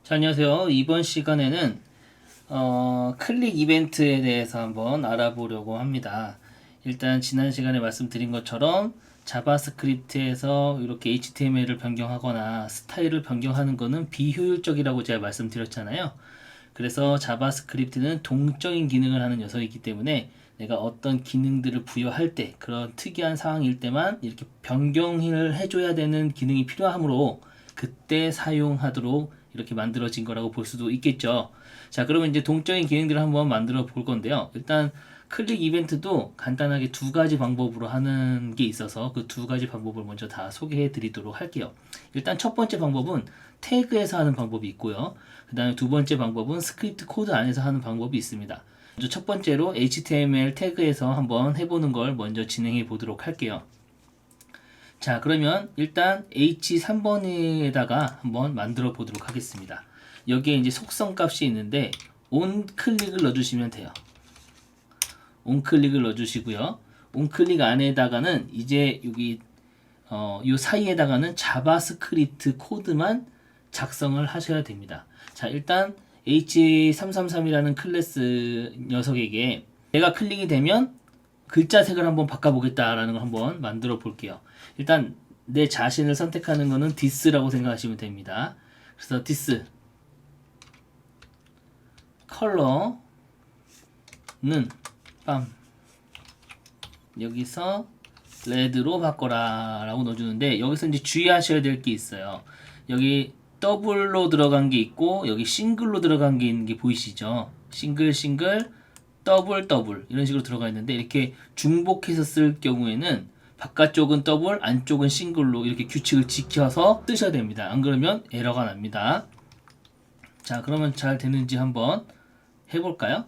자, 안녕하세요. 이번 시간에는 클릭 이벤트에 대해서 한번 알아보려고 합니다. 일단 지난 시간에 말씀드린 것처럼 자바스크립트에서 이렇게 HTML을 변경하거나 스타일을 변경하는 것은 비효율적이라고 제가 말씀드렸잖아요. 그래서 자바스크립트는 동적인 기능을 하는 녀석이기 때문에 내가 어떤 기능들을 부여할 때, 그런 특이한 상황일 때만 이렇게 변경을 해줘야 되는 기능이 필요하므로 그때 사용하도록 이렇게 만들어진 거라고 볼 수도 있겠죠. 자, 그러면 이제 동적인 기능들을 한번 만들어 볼 건데요. 일단 클릭 이벤트도 간단하게 두 가지 방법으로 하는 게 있어서 그 두 가지 방법을 먼저 다 소개해 드리도록 할게요. 일단 첫 번째 방법은 태그에서 하는 방법이 있고요. 그 다음에 두 번째 방법은 스크립트 코드 안에서 하는 방법이 있습니다. 먼저 첫 번째로 HTML 태그에서 한번 해보는 걸 먼저 진행해 보도록 할게요. 자, 그러면 일단 H3번에다가 한번 만들어 보도록 하겠습니다. 여기에 이제 속성 값이 있는데 온 클릭을 넣어주시면 돼요. 온 클릭을 넣어주시고요. 온 클릭 안에다가는 이제 여기 요 사이에다가는 자바스크립트 코드만 작성을 하셔야 됩니다. 자, 일단 H333이라는 클래스 녀석에게 내가 클릭이 되면 글자 색을 한번 바꿔보겠다라는 걸 한번 만들어 볼게요. 일단 내 자신을 선택하는 거는 this라고 생각하시면 됩니다. 그래서 this 컬러는 여기서 레드로 바꿔라 라고 넣어주는데, 여기서 이제 주의하셔야 될 게 있어요. 여기 더블로 들어간 게 있고 여기 싱글로 들어간 게 있는 게 보이시죠? 싱글 더블 이런 식으로 들어가 있는데, 이렇게 중복해서 쓸 경우에는 바깥쪽은 더블 안쪽은 싱글로 이렇게 규칙을 지켜서 쓰셔야 됩니다. 안 그러면 에러가 납니다. 자, 그러면 잘 되는지 한번 해볼까요?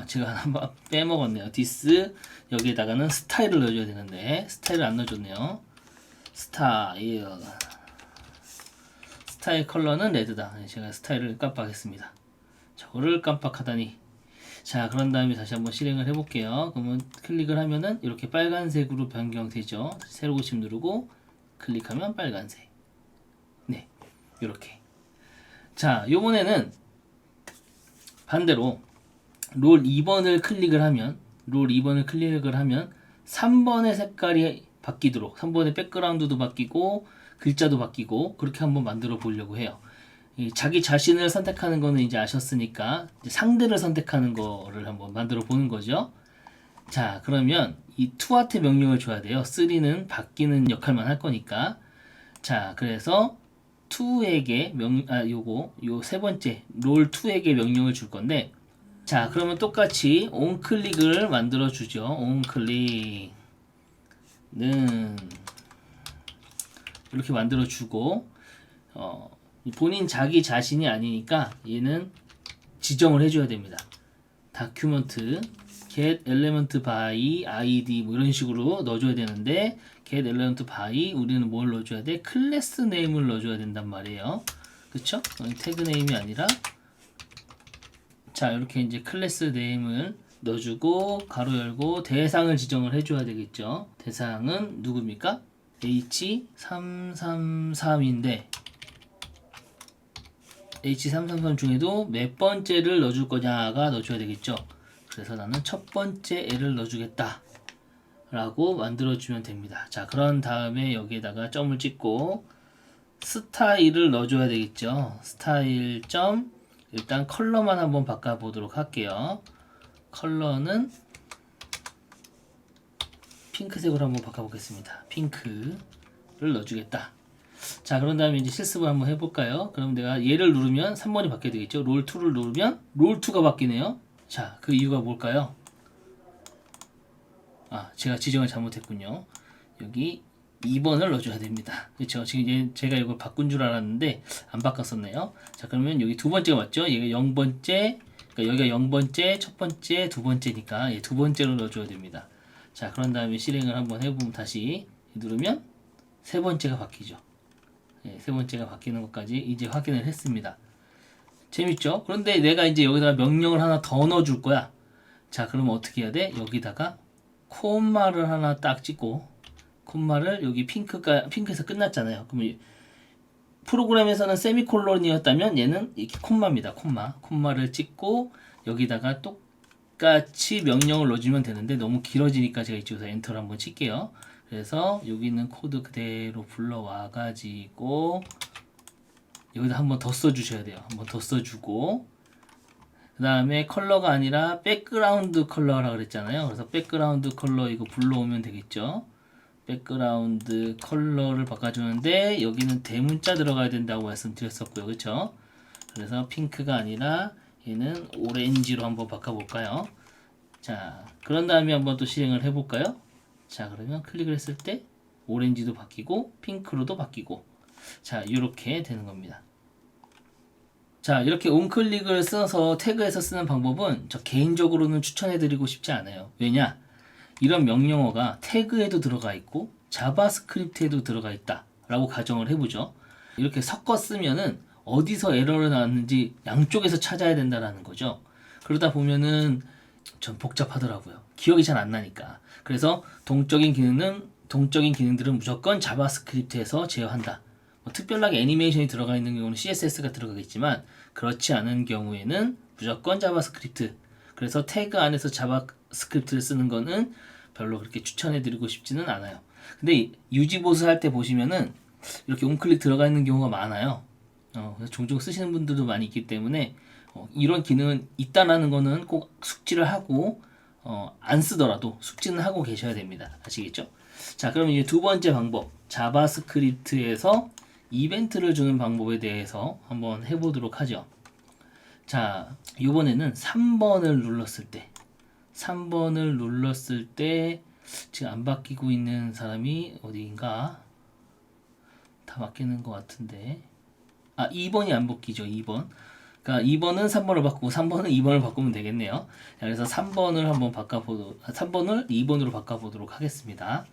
제가 한번 빼먹었네요. 디스 여기에다가는 스타일을 넣어줘야 되는데 스타일을 안 넣어줬네요. 스타일 컬러는 레드다. 제가 스타일을 깜빡했습니다. 저를 깜빡하다니. 자, 그런 다음에 다시 한번 실행을 해볼게요. 그러면 클릭을 하면은 이렇게 빨간색으로 변경되죠. 세로 고침 누르고 클릭하면 빨간색. 네, 이렇게. 자, 요번에는 반대로 롤 2번을 클릭을 하면 3번의 색깔이 바뀌도록, 3번의 백그라운드도 바뀌고 글자도 바뀌고 그렇게 한번 만들어 보려고 해요. 자기 자신을 선택하는 거는 이제 아셨으니까 이제 상대를 선택하는 거를 한번 만들어 보는 거죠. 자, 그러면 이 to한테 명령을 줘야 돼요. 3는 바뀌는 역할만 할 거니까. 자, 그래서 to에게 요 세 번째 롤 2에게 명령을 줄 건데, 자, 그러면 똑같이 온 클릭을 만들어 주죠. 온 클릭은 이렇게 만들어 주고, 본인 자기 자신이 아니니까 얘는 지정을 해줘야 됩니다. 다큐먼트 get element by id 뭐 이런 식으로 넣어줘야 되는데, get element by 우리는 뭘 넣어줘야 돼? 클래스 네임을 넣어줘야 된단 말이에요. 그쵸? 태그 네임이 아니라, 자, 이렇게 이제 클래스 네임을 넣어주고 가로 열고 대상을 지정을 해줘야 되겠죠. 대상은 누굽니까? H333인데 H333 중에도 몇 번째를 넣어줄 거냐가 넣어줘야 되겠죠. 그래서 나는 첫 번째 애를 넣어주겠다 라고 만들어주면 됩니다. 자, 그런 다음에 여기에다가 점을 찍고 스타일을 넣어줘야 되겠죠. 스타일 점, 일단 컬러만 한번 바꿔보도록 할게요. 컬러는 핑크색으로 한번 바꿔보겠습니다. 핑크를 넣어주겠다. 자, 그런 다음에 이제 실습을 한번 해볼까요? 그럼 내가 얘를 누르면 3번이 바뀌게 되겠죠. 롤 2를 누르면 롤 2가 바뀌네요. 자, 그 이유가 뭘까요? 제가 지정을 잘못했군요. 여기 2번을 넣어줘야 됩니다. 그렇죠? 지금 제가 이걸 바꾼 줄 알았는데 안 바꿨었네요. 자, 그러면 여기 두 번째가 맞죠? 얘가 0번째, 그러니까 여기가 0번째, 첫 번째, 두 번째니까 두 번째로 넣어줘야 됩니다. 자, 그런 다음에 실행을 한번 해보면 다시 누르면 세 번째가 바뀌죠. 세 번째가 바뀌는 것까지 이제 확인을 했습니다. 재밌죠? 그런데 내가 이제 여기다가 명령을 하나 더 넣어줄 거야. 자, 그러면 어떻게 해야 돼? 여기다가 콤마를 하나 딱 찍고, 콤마를 여기 핑크에서 끝났잖아요. 그러면 프로그램에서는 세미콜론이었다면 얘는 이렇게 콤마입니다. 콤마를 찍고 여기다가 똑같이 명령을 넣어주면 되는데 너무 길어지니까 제가 이쪽에서 엔터를 한번 칠게요. 그래서 여기 있는 코드 그대로 불러와 가지고 여기다 한번 더 써주셔야 돼요. 한번 더 써주고 그 다음에 컬러가 아니라 백그라운드 컬러라고 그랬잖아요. 그래서 백그라운드 컬러 이거 불러오면 되겠죠. 백그라운드 컬러를 바꿔주는데 여기는 대문자 들어가야 된다고 말씀드렸었고요. 그렇죠? 그래서 핑크가 아니라 얘는 오렌지로 한번 바꿔볼까요? 자, 그런 다음에 한번 또 실행을 해볼까요? 자, 그러면 클릭을 했을 때 오렌지도 바뀌고 핑크로도 바뀌고 자, 이렇게 되는 겁니다. 자, 이렇게 온클릭을 써서 태그에서 쓰는 방법은 저 개인적으로는 추천해드리고 싶지 않아요. 왜냐? 이런 명령어가 태그에도 들어가 있고 자바스크립트에도 들어가 있다 라고 가정을 해보죠. 이렇게 섞어 쓰면은 어디서 에러가 나왔는지 양쪽에서 찾아야 된다라는 거죠. 그러다 보면은 좀 복잡하더라고요. 기억이 잘 안 나니까. 그래서 동적인 기능들은 무조건 자바스크립트에서 제어한다. 뭐 특별하게 애니메이션이 들어가 있는 경우는 CSS가 들어가겠지만 그렇지 않은 경우에는 무조건 자바스크립트. 그래서 태그 안에서 자바스크립트를 쓰는 거는 별로 그렇게 추천해드리고 싶지는 않아요. 근데 유지보수 할 때 보시면은 이렇게 온클릭 들어가 있는 경우가 많아요. 그래서 종종 쓰시는 분들도 많이 있기 때문에 이런 기능은 있다라는 거는 꼭 숙지를 하고 안 쓰더라도 숙지는 하고 계셔야 됩니다. 아시겠죠? 자, 그럼 이제 두 번째 방법 자바스크립트에서 이벤트를 주는 방법에 대해서 한번 해보도록 하죠. 자, 이번에는 3번을 눌렀을 때 지금 안 바뀌고 있는 사람이 어디인가? 다 바뀌는 것 같은데 2번이 안 바뀌죠. 2번. 그러니까 2번은 3번을 바꾸고 3번은 2번을 바꾸면 되겠네요. 자, 그래서 3번을 한번 3번을 2번으로 바꿔보도록 하겠습니다.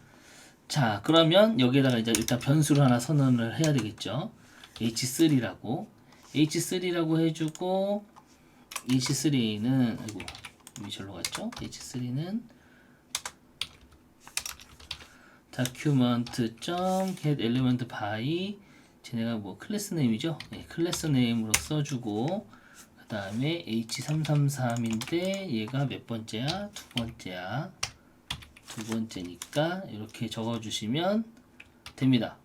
자, 그러면 여기에다가 이제 일단 변수를 하나 선언을 해야 되겠죠. h3라고 해주고 h3는 아이고 여기 절로 갔죠. h3는 document.getElementBy 쟤네가 뭐 클래스 네임이죠. 네, 클래스 네임으로 써주고 그 다음에 h333인데 얘가 몇 번째야? 두 번째니까 이렇게 적어주시면 됩니다.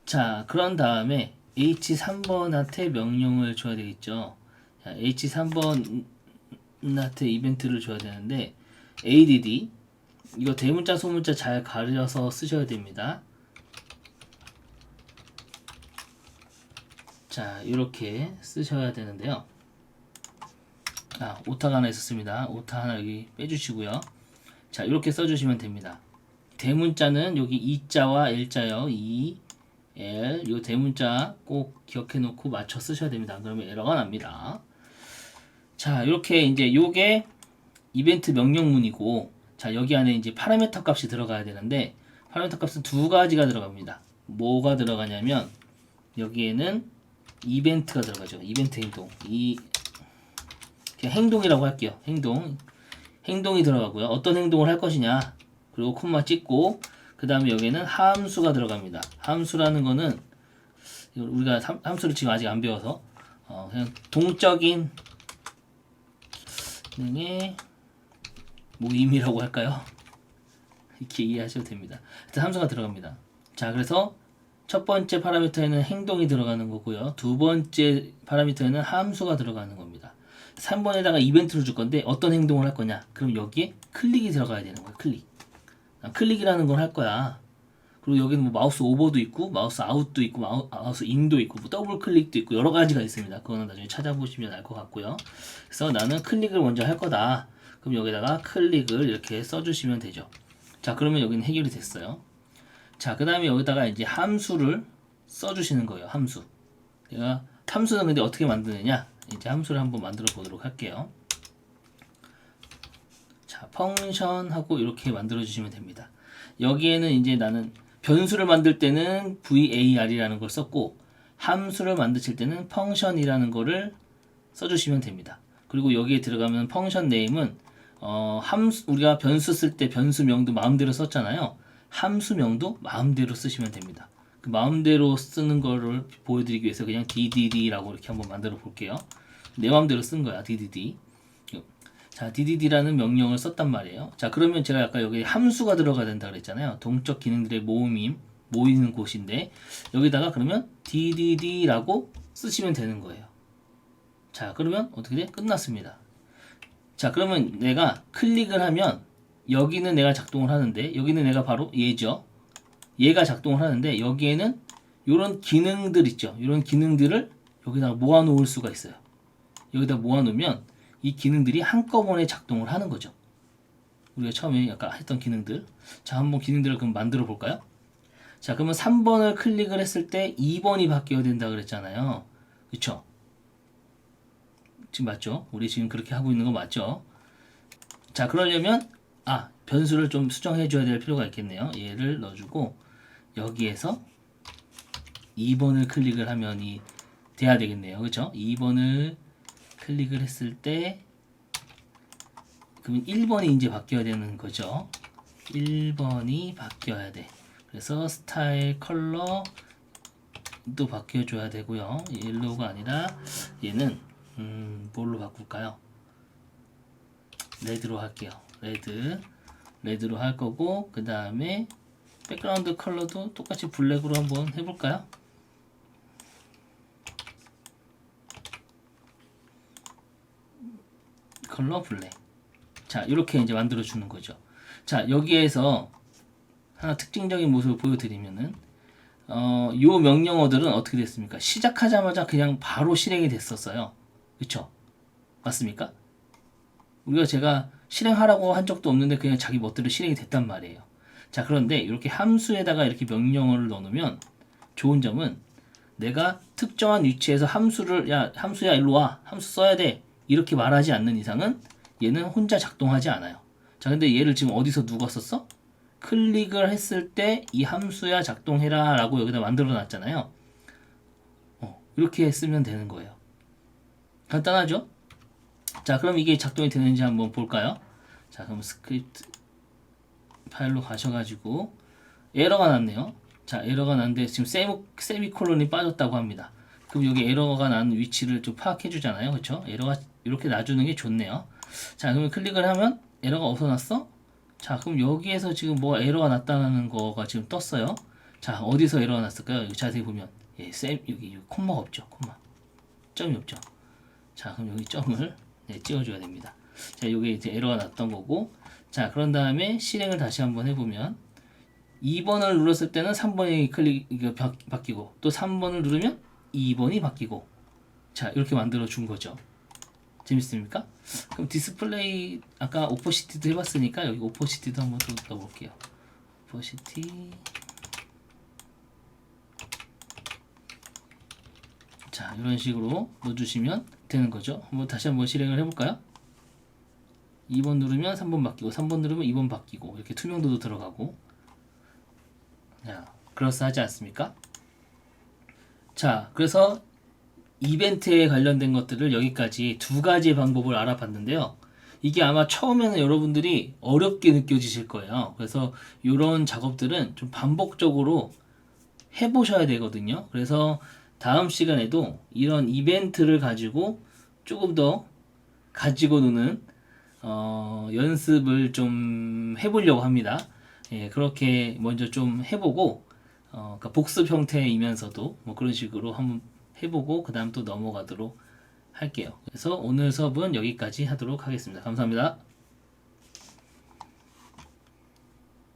자, 그런 다음에 h3번한테 명령을 줘야 되겠죠. 자, h3번한테 이벤트를 줘야 되는데 add 이거 대문자 소문자 잘 가려서 쓰셔야 됩니다. 자, 이렇게 쓰셔야 되는데요. 오타가 하나 있었습니다. 오타 하나 여기 빼주시고요. 자, 이렇게 써주시면 됩니다. 대문자는 여기 이자와 L자요. 이, L, 요 대문자 꼭 기억해 놓고 맞춰 쓰셔야 됩니다. 그러면 에러가 납니다. 자, 이렇게 이제 요게 이벤트 명령문이고, 자, 여기 안에 이제 파라미터 값이 들어가야 되는데, 파라미터 값은 두 가지가 들어갑니다. 뭐가 들어가냐면, 여기에는 이벤트가 들어가죠. 이벤트 행동. 그냥 행동이라고 할게요. 행동이 들어가고요. 어떤 행동을 할 것이냐. 그리고 콤마 찍고 그 다음에 여기에는 함수가 들어갑니다. 함수라는 거는 우리가 함수를 지금 아직 안 배워서 그냥 동적인 기능의 모임이라고 할까요? 이렇게 이해하셔도 됩니다. 일단 함수가 들어갑니다. 자, 그래서 첫 번째 파라미터에는 행동이 들어가는 거고요. 두 번째 파라미터에는 함수가 들어가는 겁니다. 3번에다가 이벤트를 줄 건데 어떤 행동을 할 거냐? 그럼 여기에 클릭이 들어가야 되는 거예요. 클릭이라는 걸 할 거야. 그리고 여기는 뭐 마우스 오버도 있고 마우스 아웃도 있고 마우스 인도 있고 뭐 더블 클릭도 있고 여러 가지가 있습니다. 그거는 나중에 찾아보시면 알 것 같고요. 그래서 나는 클릭을 먼저 할 거다. 그럼 여기다가 클릭을 이렇게 써주시면 되죠. 자, 그러면 여기는 해결이 됐어요. 자, 그 다음에 여기다가 이제 함수를 써주시는 거예요. 함수는 근데 어떻게 만드느냐? 이제 함수를 한번 만들어 보도록 할게요. 자, 펑션 하고 이렇게 만들어 주시면 됩니다. 여기에는 이제 나는 변수를 만들 때는 var이라는 걸 썼고 함수를 만드실 때는 펑션이라는 거를 써주시면 됩니다. 그리고 여기에 들어가면 펑션 네임은 우리가 변수 쓸 때 변수명도 마음대로 썼잖아요. 함수명도 마음대로 쓰시면 됩니다. 그 마음대로 쓰는 거를 보여드리기 위해서 그냥 DDD라고 이렇게 한번 만들어 볼게요. 내 마음대로 쓴 거야, DDD. 자, DDD라는 명령을 썼단 말이에요. 자, 그러면 제가 아까 여기 함수가 들어가야 된다 그랬잖아요. 동적 기능들의 모이는 곳인데, 여기다가 그러면 DDD라고 쓰시면 되는 거예요. 자, 그러면 어떻게 돼? 끝났습니다. 자, 그러면 내가 클릭을 하면 여기는 내가 작동을 하는데, 여기는 내가 바로 얘죠. 얘가 작동을 하는데, 여기에는 이런 기능들 있죠. 이런 기능들을 여기다가 모아 놓을 수가 있어요. 여기다 모아 놓으면 이 기능들이 한꺼번에 작동을 하는 거죠. 우리가 처음에 아까 했던 기능들. 자, 한번 기능들을 그럼 만들어 볼까요? 자, 그러면 3번을 클릭을 했을 때 2번이 바뀌어야 된다 그랬잖아요. 그쵸? 지금 맞죠? 우리 지금 그렇게 하고 있는 거 맞죠? 자, 그러려면 변수를 좀 수정해 줘야 될 필요가 있겠네요. 얘를 넣어주고 여기에서 2번을 클릭을 하면이 돼야 되겠네요. 그쵸? 2번을 클릭을 했을 때 그러면 1번이 이제 바뀌어야 되는 거죠. 1번이 바뀌어야 돼. 그래서 스타일 컬러도 바뀌어줘야 되고요. 옐로우가 아니라 얘는 뭘로 바꿀까요? 레드로 할게요. 레드로 할 거고, 그 다음에 백그라운드 컬러도 똑같이 블랙으로 한번 해볼까요? 컬러 블랙. 자, 이렇게 이제 만들어 주는 거죠. 자, 여기에서 하나 특징적인 모습을 보여드리면은 요 명령어들은 어떻게 됐습니까? 시작하자마자 그냥 바로 실행이 됐었어요. 그쵸? 맞습니까? 제가 실행하라고 한 적도 없는데 그냥 자기 멋대로 실행이 됐단 말이에요. 자, 그런데 이렇게 함수에다가 이렇게 명령어를 넣어놓으면 좋은 점은 내가 특정한 위치에서 함수야 일로 와, 함수 써야 돼, 이렇게 말하지 않는 이상은 얘는 혼자 작동하지 않아요. 자, 근데 얘를 지금 어디서 누가 썼어? 클릭을 했을 때 이 함수야 작동해라 라고 여기다 만들어 놨잖아요. 이렇게 쓰면 되는 거예요. 간단하죠? 자, 그럼 이게 작동이 되는지 한번 볼까요? 자, 그럼 스크립트 파일로 가셔가지고 에러가 났네요. 자, 에러가 났는데 지금 세미콜론이 빠졌다고 합니다. 그럼 여기 에러가 난 위치를 좀 파악해 주잖아요. 그쵸? 에러가 이렇게 놔주는 게 좋네요. 자, 그러면 클릭을 하면 에러가 어디서 났어? 자, 그럼 여기에서 지금 뭐 에러가 났다는 거가 지금 떴어요. 자, 어디서 에러가 났을까요? 여기 자세히 보면 여기 콤마가 없죠. 점이 없죠. 자, 그럼 여기 점을 찍어줘야 됩니다. 자, 여기 이제 에러가 났던 거고, 자, 그런 다음에 실행을 다시 한번 해보면 2번을 눌렀을 때는 3번이 바뀌고, 또 3번을 누르면 2번이 바뀌고, 자, 이렇게 만들어 준 거죠. 재밌습니까? 그럼 디스플레이 아까 오퍼시티도 해봤으니까 여기 오퍼시티도 한번 또 넣어볼게요. 오퍼시티. 자, 이런 식으로 넣어주시면 되는 거죠. 다시 한번 실행을 해볼까요? 2번 누르면 3번 바뀌고, 3번 누르면 2번 바뀌고, 이렇게 투명도도 들어가고. 자, 그럴싸하지 않습니까? 자, 그래서 이벤트에 관련된 것들을 여기까지 두 가지의 방법을 알아봤는데요. 이게 아마 처음에는 여러분들이 어렵게 느껴지실 거예요. 그래서 이런 작업들은 좀 반복적으로 해보셔야 되거든요. 그래서 다음 시간에도 이런 이벤트를 가지고 조금 더 가지고 노는 연습을 좀 해보려고 합니다. 예, 그렇게 먼저 좀 해보고 그러니까 복습 형태이면서도 뭐 그런 식으로 한번 해보고 그 다음 또 넘어가도록 할게요. 그래서 오늘 수업은 여기까지 하도록 하겠습니다. 감사합니다.